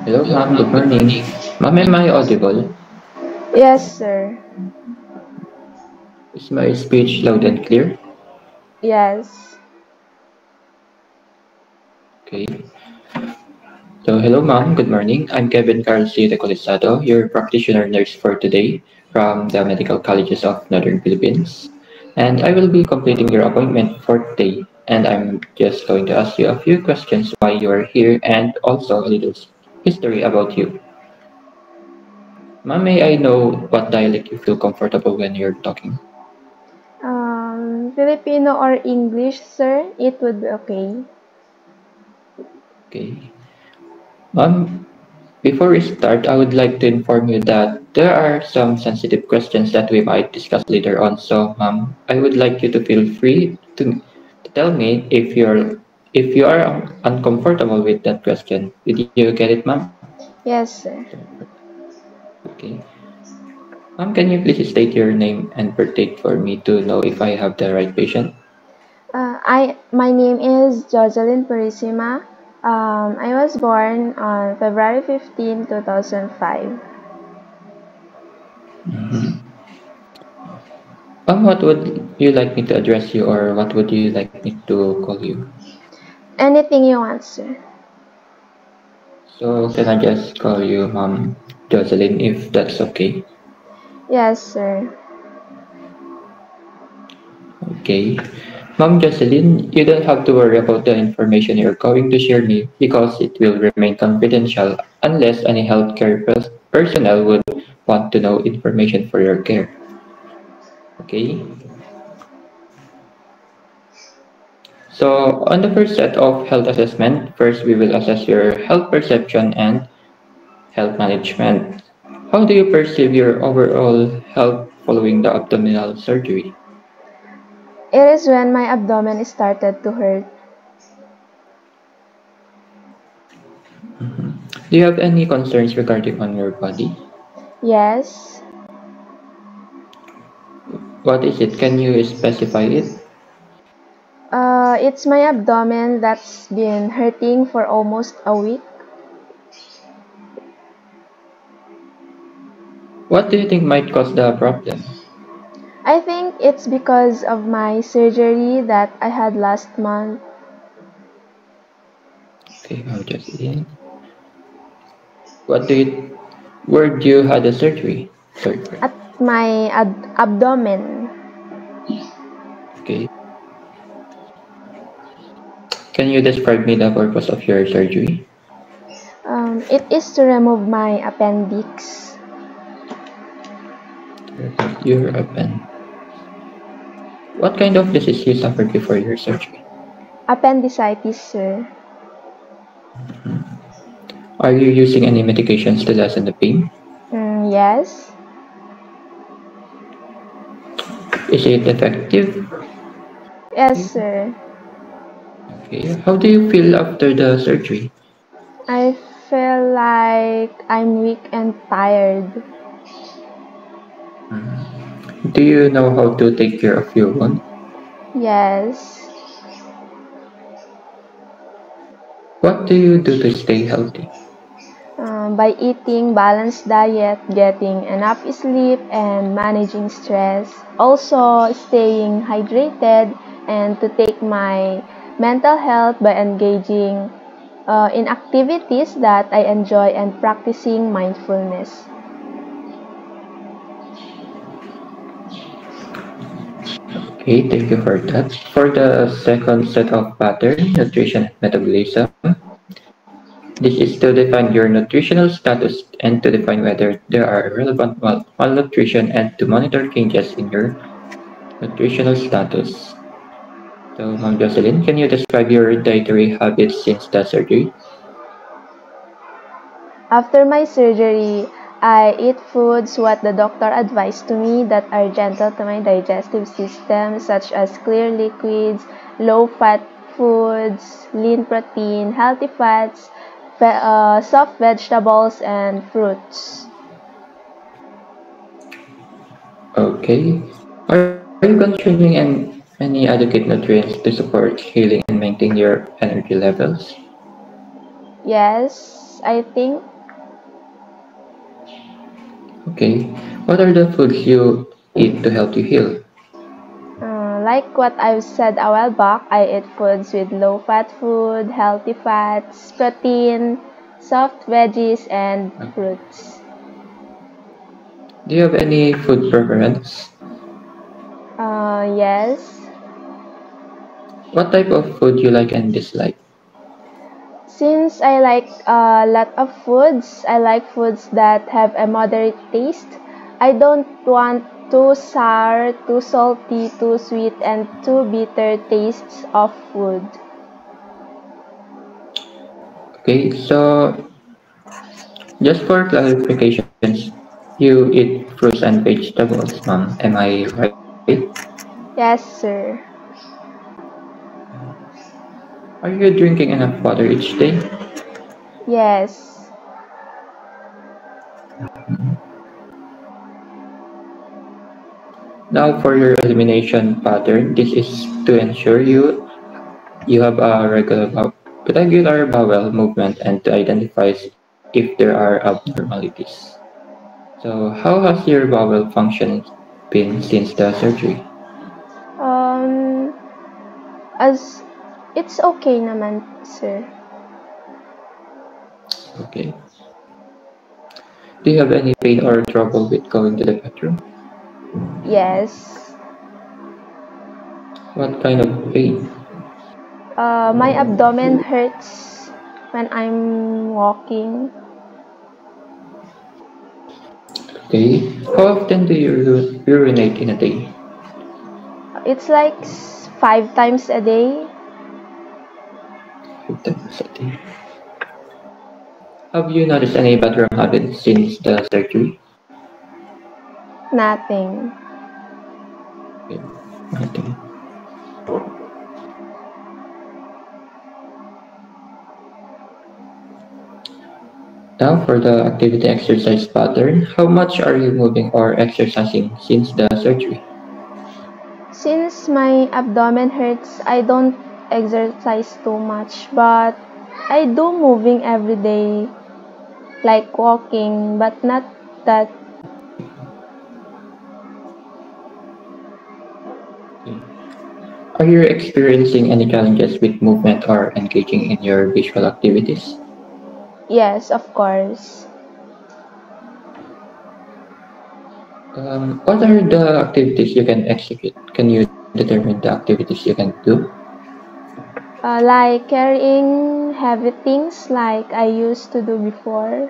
Hello, ma'am. Good morning. Ma'am, am I audible? Yes, sir. Is my speech loud and clear? Yes. Okay. So, hello, ma'am. Good morning. I'm Kevin Carlsio de Colisado, your practitioner nurse for today from the Medical Colleges of Northern Philippines. And I will be completing your appointment for today. And I'm just going to ask you a few questions why you're here and also a little history about you. Ma'am, may I know what dialect you feel comfortable when you're talking? Filipino or English, sir? It would be okay. Okay. Ma'am, before we start, I would like to inform you that there are some sensitive questions that we might discuss later on. So, ma'am, I would like you to feel free to tell me if you are uncomfortable with that question. Did you get it, ma'am? Yes, sir. Okay. Ma'am, can you please state your name and birth date for me to know if I have the right patient? My name is Jocelyn Purisima. I was born on February 15, 2005. Mhm. What would you like me to address you, or what would you like me to call you? Anything you want, sir. So, can I just call you Mom Jocelyn if that's okay? Yes, sir. Okay. Mom Jocelyn, you don't have to worry about the information you're going to share me because it will remain confidential unless any healthcare personnel would want to know information for your care. Okay? So, on the first set of health assessment, first we will assess your health perception and health management. How do you perceive your overall health following the abdominal surgery? It is when my abdomen started to hurt. Do you have any concerns regarding on your body? Yes. What is it? Can you specify it? It's my abdomen that's been hurting for almost a week. What do you think might cause the problem? I think it's because of my surgery that I had last month. Okay, I'll just in. What do you? Where do you had the surgery? Sorry. At my abdomen. Okay. Can you describe me the purpose of your surgery? It is to remove my appendix. Your open. What kind of disease you suffered before your surgery? Appendicitis, sir. Are you using any medications to lessen the pain? Yes. Is it effective? Yes, sir. Okay. How do you feel after the surgery? I feel like I'm weak and tired. Do you know how to take care of your wound? Yes. What do you do to stay healthy? By eating balanced diet, getting enough sleep, and managing stress. Also, staying hydrated and to take my mental health by engaging in activities that I enjoy and practicing mindfulness. Okay, thank you for that. For the second set of pattern, nutrition and metabolism, this is to define your nutritional status and to define whether there are relevant malnutrition and to monitor changes in your nutritional status. So, Ma'am Jocelyn, can you describe your dietary habits since the surgery? After my surgery, I eat foods what the doctor advised to me that are gentle to my digestive system, such as clear liquids, low-fat foods, lean protein, healthy fats, soft vegetables, and fruits. Okay. Are you consuming any adequate nutrients to support healing and maintain your energy levels? Yes. foods, I think. Okay. What are the foods you eat to help you heal? Like what I've said a while back, I eat foods with low fat food, healthy fats, protein, soft veggies, and fruits. Do you have any food preference? Yes. What type of food you like and dislike? Since I like a lot of foods, I like foods that have a moderate taste. I don't want too sour, too salty, too sweet, and too bitter tastes of food. Okay, so just for clarifications, you eat fruits and vegetables, ma'am. Am I right? Yes, sir. Are you drinking enough water each day? Yes. Now for your elimination pattern, this is to ensure you have a regular bowel movement and to identify if there are abnormalities. So how has your bowel function been since the surgery? Um, as it's okay naman, sir. Okay. Do you have any pain or trouble with going to the bathroom? Yes. What kind of pain? My abdomen hurts when I'm walking. Okay. How often do you urinate in a day? It's like 5 times a day. 5 times a day. Have you noticed any bathroom habits since the surgery? Nothing. Okay. Nothing. Now for the activity exercise pattern, how much are you moving or exercising since the surgery? Since my abdomen hurts, I don't exercise too much, but I do moving every day, like walking, but not that. Okay. Are you experiencing any challenges with movement or engaging in your visual activities? Yes, of course. What are the activities you can execute? Can you determine the activities you can do? Like carrying heavy things like I used to do before.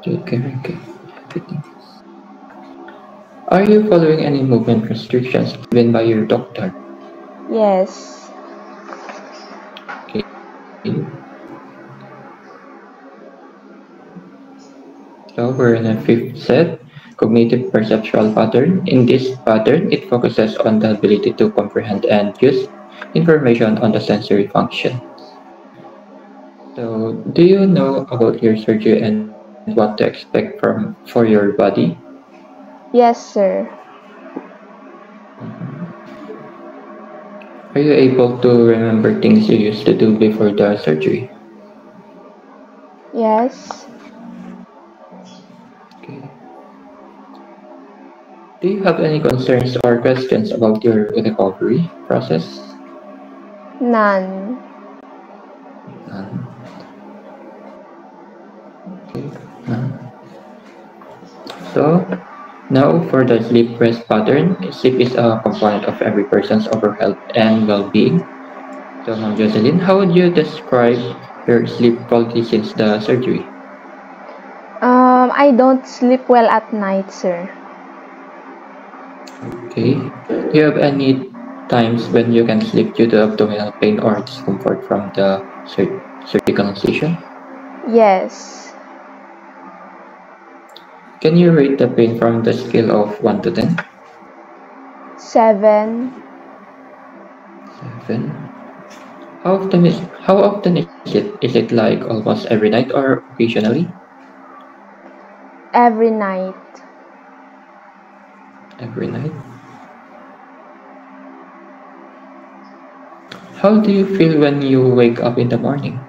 Okay, okay. Everything. Are you following any movement restrictions given by your doctor? Yes. Okay. So we're in a fifth set, cognitive perceptual pattern. In this pattern, it focuses on the ability to comprehend and use information on the sensory function. So, do you know about your surgery and what to expect for your body? Yes, sir. Are you able to remember things you used to do before the surgery? Yes. Okay. Do you have any concerns or questions about your recovery process? None. None. Okay. None. So, now for the sleep rest pattern. Sleep is a component of every person's overall health and well-being. So, Ma'am Jocelyn, how would you describe your sleep quality since the surgery? I don't sleep well at night, sir. Okay. Do you have any times when you can sleep due to abdominal pain or discomfort from the surgical incision? Yes. Can you rate the pain from the scale of 1 to 10? 7. 7. How often is it? Is it like almost every night or occasionally? Every night. Every night. How do you feel when you wake up in the morning?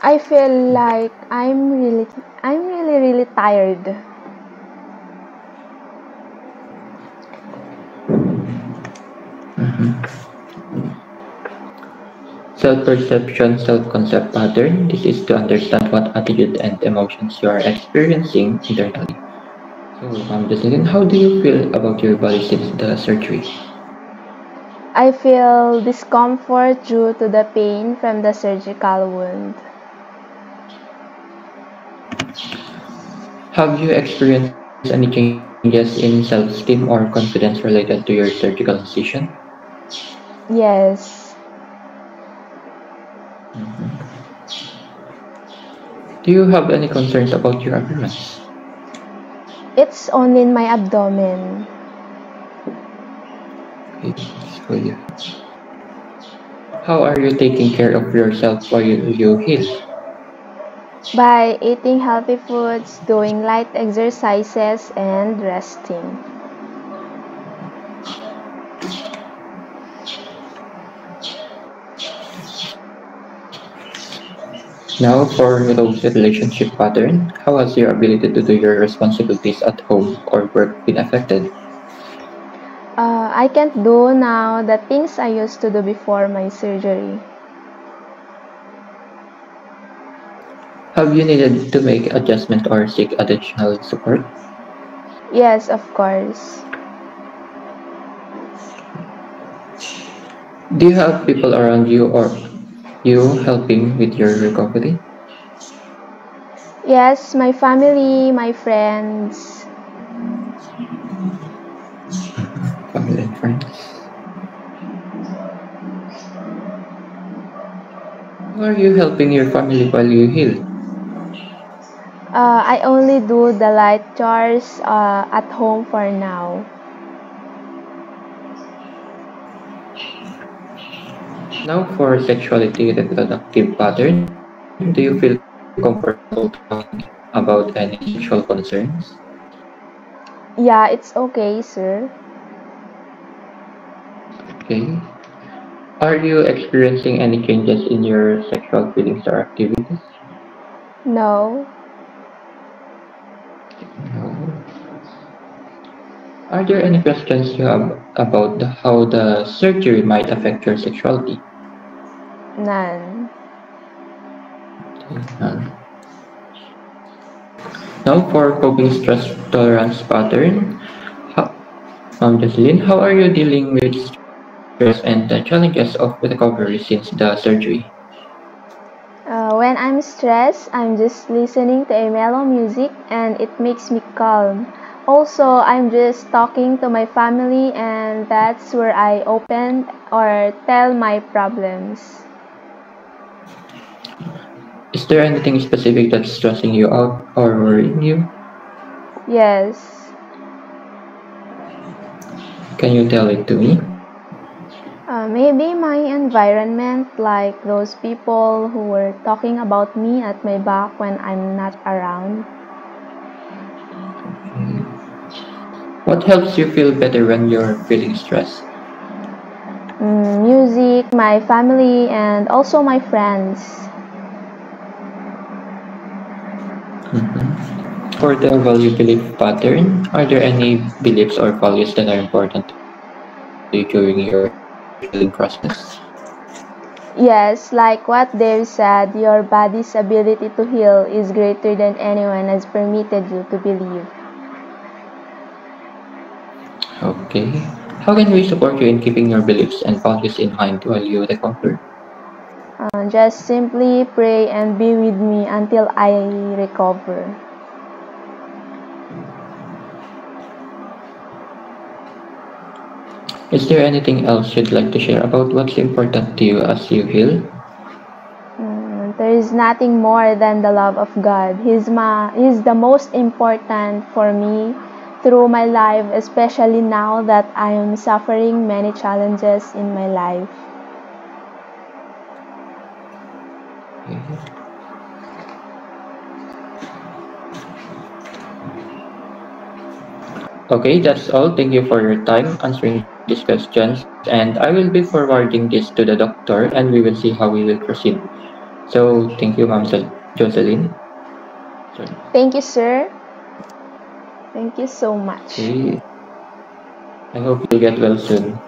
I feel like I'm really tired. Self-perception, self-concept pattern. This is to understand what attitude and emotions you are experiencing internally. So, Jocelyn, how do you feel about your body since the surgery? I feel discomfort due to the pain from the surgical wound. Have you experienced any changes in self-esteem or confidence related to your surgical incision? Yes, Do you have any concerns about your appearance? it's only in my abdomen. Okay, so you. How are you taking care of yourself while you heal? By eating healthy foods, doing light exercises, and resting. Now, for those relationship pattern, how has your ability to do your responsibilities at home or work been affected? I can't do now the things I used to do before my surgery. Have you needed to make adjustment or seek additional support? Yes, of course. Do you have people around you or you helping with your recovery? Yes, my family, my friends. Family and friends. How are you helping your family while you heal? I only do the light chores at home for now. Now, for sexuality reproductive pattern, do you feel comfortable talking about any sexual concerns? Yeah, it's okay, sir. Okay. Are you experiencing any changes in your sexual feelings or activities? No. No. Are there any questions you have about how the surgery might affect your sexuality? None. None. Now for coping stress tolerance pattern. How, Jocelyn, how are you dealing with stress and the challenges of recovery since the surgery? When I'm stressed, I'm just listening to a mellow music and it makes me calm. Also, I'm just talking to my family and that's where I open or tell my problems. Is there anything specific that's stressing you out or worrying you? Yes. Can you tell it to me? Maybe my environment, like those people who were talking about me at my back when I'm not around. What helps you feel better when you're feeling stressed? Music, my family, and also my friends. For the value belief pattern, are there any beliefs or values that are important to you during your healing process? Yes, like what Dave said, your body's ability to heal is greater than anyone has permitted you to believe. Okay. How can we support you in keeping your beliefs and values in mind while you recover? Just simply pray and be with me until I recover. Is there anything else you'd like to share about what's important to you as you heal? There is nothing more than the love of God. He's the most important for me through my life, especially now that I am suffering many challenges in my life. Okay, that's all. Thank you for your time answering these questions. And I will be forwarding this to the doctor and we will see how we will proceed. So thank you, Ma'am Jocelyn. So, Thank you, sir. Thank you so much. okay. I hope you'll get well soon.